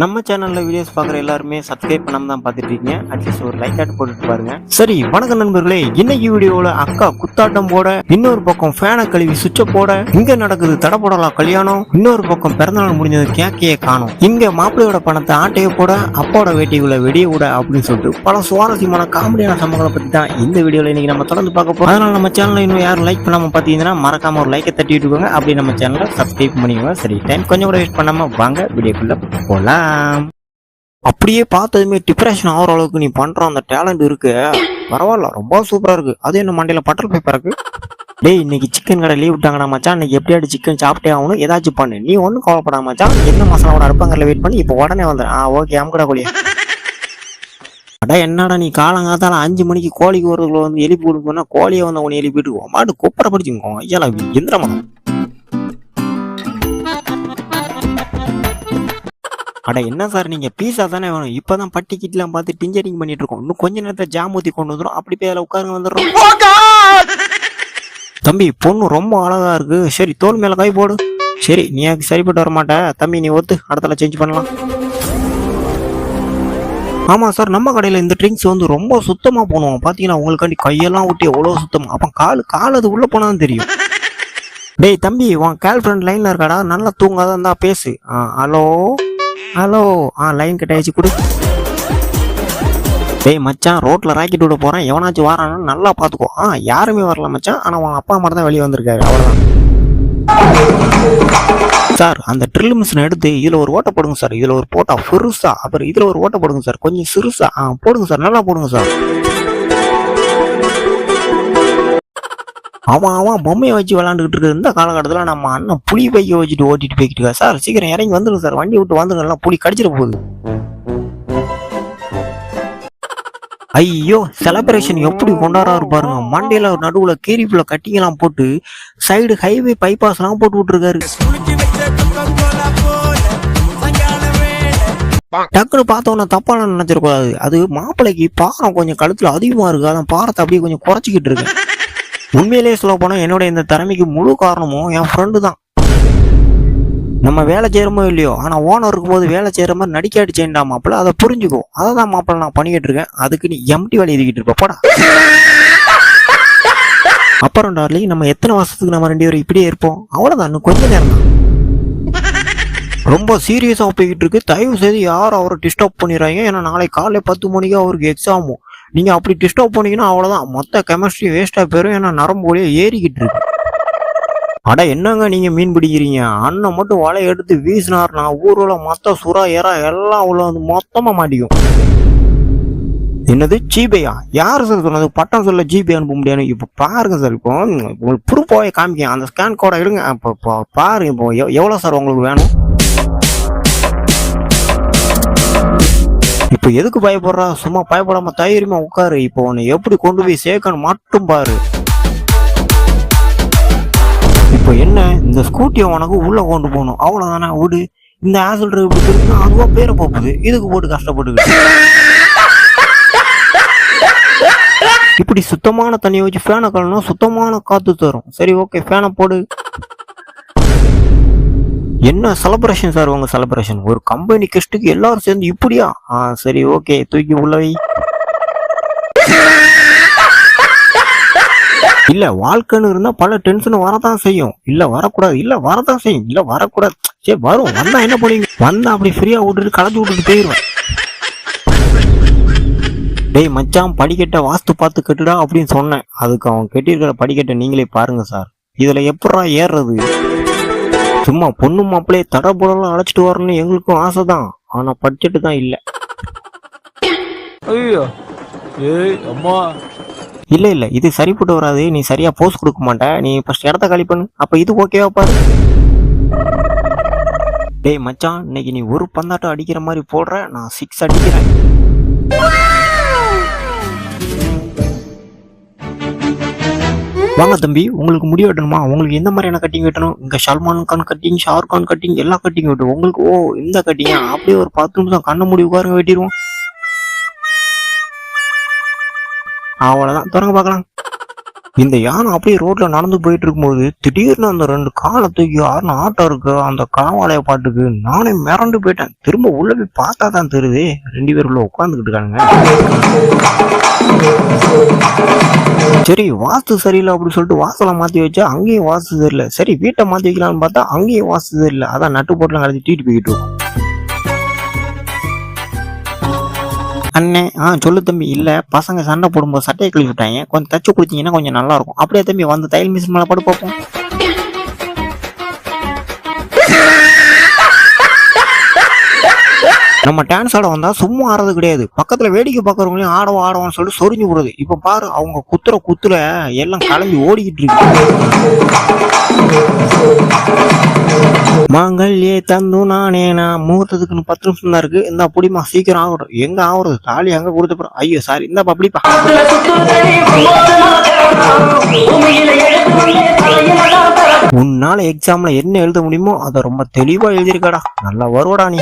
நம்ம சேனல்ல வீடியோஸ் பார்க்குற எல்லாருமே சப்ஸ்கிரைப் பண்ணாம தான் பார்த்துட்டு இருக்கீங்க. அட்லீஸ்ட் ஒரு லைக் ஆட் போட்டுட்டு பாருங்க. சரி, வணக்கம் நண்பர்களே. இன்னைக்கு வீடியோவில் அக்கா குத்தாட்டம் போட, இன்னொரு பக்கம் ஃபேனை கழுவி சுவிட்ச போட, இங்க நடக்குது தடப்படலாம் கல்யாணம், இன்னொரு பக்கம் பிறந்தநாள் முடிஞ்சது கேக்கையே காணும், இங்க மாப்பிள்ளையோட பணத்தை ஆட்டையை போட, அப்பாவோட வேட்டைக்குள்ள வெடிய விட அப்படின்னு சொல்லிட்டு பல சுவாரஸ்யமான காமெடியான சம்பவங்களை பத்தி தான் இந்த வீடியோல இன்னைக்கு நம்ம தொடர்ந்து பார்க்க போறோம். அதனால நம்ம சேனல்ல இன்னும் யாரும் லைக் பண்ணாம பாத்தீங்கன்னா மறக்காம ஒரு லைக்கை தட்டிட்டு இருக்கோங்க. அப்படி நம்ம சேனலை சப்ஸ்கிரைப் பண்ணிக்கோங்க. சரி, டைம் கொஞ்சம் கூட வேஸ்ட் பண்ணாம வாங்க வீடியோக்குள்ள போலாம். அப்படியே பார்த்ததுமே டிப்ரெஷன் ஆகிற அளவுக்கு நீ பண்ற அந்த டேலண்ட் இருக்கு, பரவாயில்ல, ரொம்ப சூப்பரா இருக்கு. அது என்ன மண்டையில பட்டர் பேப்பர் இருக்கு. டேய், இன்னைக்கு சிக்கன் கடை லீவ் விட்டாங்கடா மச்சான், இன்னைக்கு எப்படியாவது சிக்கன் சாப்பிட்டே ஆகணும், ஏதாச்சும் பண்ணு, நீ ஒன்றும் கவலைப்படாம மச்சான், என்ன மசாலாவோட அடுப்பாங்கல்ல வெயிட் பண்ணி இப்போ உடனே வந்து ஓகே அம்கடா கோழியா. அடா என்னடா நீ காலங்காத்தால 5 மணிக்கு கோழிக்கு வரதுக்குள்ள வந்து எழுப்பி கொடுக்கணும்னா கோழியை வந்து உன்னை எழுப்பிட்டு மாட்டு கொப்பரை படிச்சுக்கோ ஐயா எந்திரமா. அட என்ன சார், நீங்க பீஸா தானே வேணும், இப்பதான் பட்டி கிட்லாம் பார்த்து டிஞ்சரிங் பண்ணிட்டு இருக்கோம், இன்னும் கொஞ்ச நேரத்தை ஜாம் ஊத்தி கொண்டு வந்துடும், அப்படி போய் அதில் உட்காருங்க வந்துடுறோம். தம்பி, பொண்ணு ரொம்ப அழகா இருக்கு, சரி தோல் மேல கை போடு. சரி, நீ சரிப்பட்டு வர மாட்ட தம்பி, நீ ஒத்து அடுத்தல சேஞ்ச் பண்ணலாம். ஆமா சார், நம்ம கடையில இந்த ட்ரிங்க்ஸ் வந்து ரொம்ப சுத்தமா போனோம், பாத்தீங்கன்னா உங்களுக்காண்டி கையெல்லாம் ஊட்டி எவ்வளவு சுத்தமா, அப்ப கால் அது உள்ள போனாதான் தெரியும். டேய் தம்பி, உன் கேர்ள் ஃப்ரெண்ட் லைன்ல இருக்காடா, நல்லா தூங்காதான் இருந்தா பேசு. ஹலோ ஹலோ, லைன் கட் ஆயிடுச்சு கொடு. டேய் மச்சான், ரோட்ல ராக்கெட் விட போறேன், எவனாச்சும் வாரானு நல்லா பாத்துக்கோ. யாருமே வரல மச்சான், ஆனா உன் அப்பா மட்டும் தான் வெளியே வந்திருக்காரு, அவ்வளவுதான். சார், அந்த ட்ரில் மிஷினை எடுத்து இதுல ஒரு ஓட்ட போடுங்க சார், இதுல ஒரு போட்டா பெருசா, அப்புறம் இதுல ஒரு ஓட்ட போடுங்க சார், கொஞ்சம் சிறுசா போடுங்க சார், நல்லா போடுங்க சார். அவன் பொம்மையை வச்சு விளாண்டுக்கிட்டு இருக்கு இந்த காலகட்டத்தில், நம்ம அண்ணன் புளி பைக்க வச்சுட்டு ஓட்டிட்டு போய்கிட்டு இருக்கா. சார் சீக்கிரம் இறங்கி வந்துடும் சார், வண்டி விட்டு வந்துடுங்க, புளி கடிச்சிட போகுது. ஐயோ, செலிப்ரேஷன் எப்படி கொண்டாடுறாரு பாருங்க, மண்டையில நடுவுல கேரிப்புல கட்டிங்கெல்லாம் போட்டு சைடு ஹைவே பைபாஸ் எல்லாம் போட்டு விட்டுருக்காரு. டக்குன்னு பார்த்தோன்னா தப்பான நினைச்சிடக்கூடாது, அது மாப்பிள்ளைக்கு பாரம் கொஞ்சம் கழுத்துல அதிகமா இருக்கு, அதான் பாரத்தை அப்படியே கொஞ்சம் குறைச்சிக்கிட்டு இருக்கு. உண்மையிலேயே சொல்ல போனா என்னோட இந்த திறமைக்கு முழு காரணமும் என் ஃப்ரெண்டு தான். நம்ம வேலை செய்யறமோ இல்லையோ, ஆனா ஓனர் இருக்கும்போது வேலை செய்யற மாதிரி நடிக்காடிச்சேன்டா மாப்பிள்ள, அதை புரிஞ்சுக்கோ. அதை தான் மாப்பிள்ள நான் பண்ணிக்கிட்டு இருக்கேன், அதுக்கு நீ எம்டி வேலை எழுதிக்கிட்டு இருப்ப போடா. அப்புறம் டார்லி, நம்ம எத்தனை வருஷத்துக்கு நம்ம 2 பேரும் இப்படியே இருப்போம், அவ்வளவுதான், இன்னும் கொஞ்ச நேரம் தான். ரொம்ப சீரியஸா போய்கிட்டு இருக்கு, தயவு செய்து யாரும் அவரை டிஸ்டர்ப் பண்ணிடுறாங்க, ஏன்னா நாளை காலைல 10 மணிக்கு அவருக்கு எக்ஸாமும், நீங்க அப்படி டிஸ்டர்ப் பண்ணீங்கன்னா அவ்வளவுதான், மொத்த கெமிஸ்ட்ரி வேஸ்டா போயிரும், ஏன்னா நரம்பு வழியா ஏறிக்கிட்டு இருக்கு. அட என்னங்க நீங்க மீன் பிடிக்கிறீங்க, அண்ணன் மட்டும் வலை எடுத்து வீசினார்னா ஊர்ல மொத்த சுறா ஏறா எல்லாம் உள்ள வந்து மொத்தமா மாட்டிக்கும். என்னது ஜிபேயா? யாரு சார் சொன்னது? பட்டம் சொல்ல ஜிபே அனுப்ப முடியாது. இப்ப பாருங்க சார், இப்போ உங்களுக்கு ப்ரூஃபாவே காமிக்க, அந்த ஸ்கேன் கோடை எடுங்க, இப்போ பாருங்க, இப்போ எவ்வளவு சார் உங்களுக்கு வேணும்? இப்ப எதுக்கு பயப்படுறா, சும்மா பயப்படாம தைரியமா உட்காரு, இப்போ உன்னை எப்படி கொண்டு போய் சேர்க்கணும் மட்டும் பாரு. இப்போ என்ன, இந்த ஸ்கூட்டியை உனக்கு உள்ள கொண்டு போகணும், அவ்வளவுதானே, விடு. இந்த ஆசல் டிரைவ் இப்படி இருக்குன்னா அதுவா பேர போகுது, இதுக்கு போட்டு கஷ்டப்பட்டுக்கிட்டு. இப்படி சுத்தமான தண்ணியை வச்சு ஃபேனை கலனா சுத்தமான காத்து தரும். சரி ஓகே, ஃபேனை போடு. என்ன செலிப்ரேஷன் சார் உங்க செலிப்ரேஷன், ஒரு கம்பெனி கெஸ்ட்டுக்கு எல்லாரும் சேர்ந்து இப்படியா? சரி ஓகே, தூக்கி உள்ளவை. இல்ல, வாழ்க்கைன்னு இருந்தா பல டென்ஷன் வரதான் செய்யும், இல்ல வரக்கூடாது, இல்ல வரதான் செய்யும், இல்ல வரக்கூடாது, சரி வரும், வந்தா என்ன பண்ணுவீங்க, வந்தா அப்படி ஃப்ரீயா விட்டுட்டு கலந்து விட்டுட்டு போயிருவேன். டேய் மச்சான், படிக்கட்ட வாஸ்து பார்த்து கட்டுடா அப்படின்னு சொன்னேன், அதுக்கு அவன் கட்டியிருக்கிற படிக்கட்டை நீங்களே பாருங்க சார், இதுல எப்படா ஏறுறது? சும்மா பொண்ணு மாப்பிள்ளையே தடபுடலாம் அழைச்சிட்டு வரணும்னு எங்களுக்கும் ஆசைதான், ஆனா பட்ஜெட் தான் இல்ல. ஐயோ, ஏய் அம்மா, இல்ல இது சரிப்பட்டு வராது, நீ சரியா போஸ் கொடுக்க மாட்ட, நீ ஃபர்ஸ்ட் இடத்த காலி பண்ணு, அப்ப இது ஓகேவா பாரு. டேய் மச்சான், இன்னைக்கு நீ ஒரு பந்தாட்டம் அடிக்கிற மாதிரி போடுற, நான் 6 அடிக்கிறேன். வாங்க தம்பி, உங்களுக்கு முடி வெட்டணுமா? உங்களுக்கு எந்த மாதிரியான கட்டிங் வெட்டணும்? இங்க சல்மான் கான் கட்டிங், ஷாருக் கான் கட்டிங், எல்லா கட்டிங் வெட்டும் உங்களுக்கு. இந்த கட்டிங்க அப்படியே ஒரு 10 நிமிஷம் கண்ண மூடி உட்காருங்க, வெட்டிடுவோம். அவ்வளவுதான், தொடங்க பார்க்கலாம். இந்த யானை அப்படியே ரோட்ல நடந்து போயிட்டு இருக்கும்போது திடீர்னு அந்த 2 காலை தூக்கி யாருன்னு ஆட்டம் இருக்கு அந்த காவாலய பாட்டுக்கு நானே மிரண்டு போயிட்டேன். திரும்ப உள்ள போய் பார்த்தா தான் தெரியுது 2 பேர் உள்ள உட்காந்துக்கிட்டு இருக்காங்க. சரி வாஸ்து சரியில்லை அப்படின்னு சொல்லிட்டு வாசலை மாத்தி வச்சா அங்கேயும் வாஸ்து சரியில்லை. சரி வீட்டை மாத்தி வைக்கலாம்னு பார்த்தா அங்கேயும் வாஸ்து சரியில்லை. அதான் நட்டு போட்டுலாம் கலத்தி தூக்கிட்டு போய்கிட்டு இருக்கும். அண்ணே சொல்லு தம்பி. இல்ல பசங்க சண்டை போடும்போது சட்டையை கழுவி விட்டாங்க, கொஞ்சம் தச்சு கொடுத்தீங்கன்னா கொஞ்சம் நல்லா இருக்கும். அப்படியே தம்பி வந்து தையல் மிஷின் மேல படு பார்ப்போம். நம்ம டான்ஸ் ஆட வந்தா சும்மா ஆடுறது கிடையாது, பக்கத்துல வேடிக்கை பார்க்கறவங்களையும் ஆடவான்னு சொல்லிட்டு சொரிஞ்சு போடுறது. இப்ப பாரு அவங்க குத்துற குத்துல எல்லாம் கிளம்பி ஓடிக்கிட்டு இருக்கு. மாங்கல்யே தந்து நானே நான் முகூர்த்தத்துக்கு 10 நிமிஷம் தான் இருக்கு. இந்த புடிமா சீக்கிரம் ஆகட்டும். எங்க ஆகுறது தாலி அங்க கொடுத்த ஐயோ சாரி இந்த அப்படிப்பா. உன்னால எக்ஸாம்ல என்ன எழுத முடியுமோ அதை ரொம்ப தெளிவா எழுதியிருக்காடா. நல்லா வருவடா நீ.